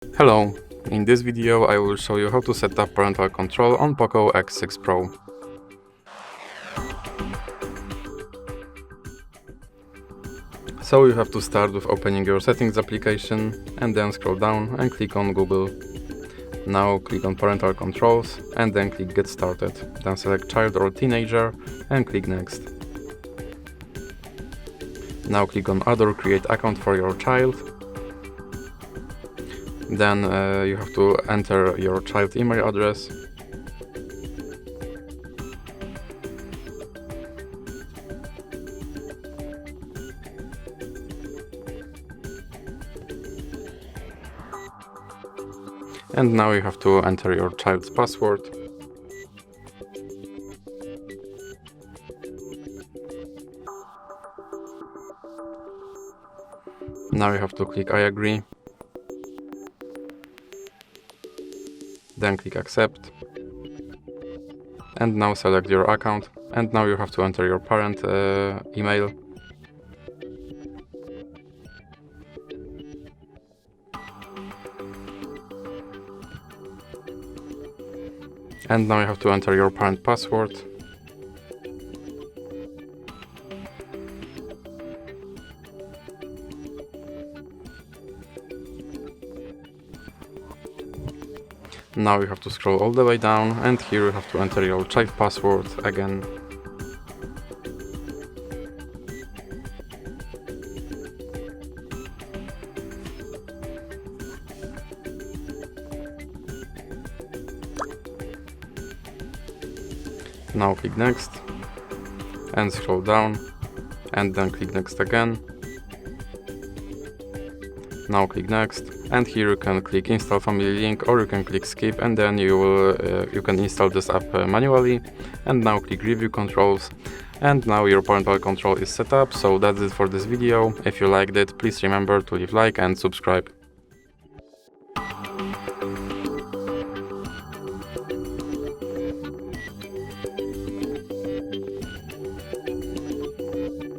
Hello, in this video I will show you how to set up parental control on POCO X6 Pro. So you have to start with opening your settings application and then scroll down and click on Google. Now click on parental controls and then click get started. Then select child or teenager and click next. Now click on add or create account for your child. Then you have to enter your child's email address. And now you have to enter your child's password. Now you have to click I agree. Then click accept. And now select your account. And now you have to enter your parent email. And now you have to enter your parent password. Now you have to scroll all the way down, and here you have to enter your child password again. Now click next and scroll down and then click next again. Now click next and here you can click install family link, or you can click skip, and then you can install this app manually. And now click review controls, and now your parental control is set up. So that's it for this video. If you liked it, please remember to leave like and subscribe.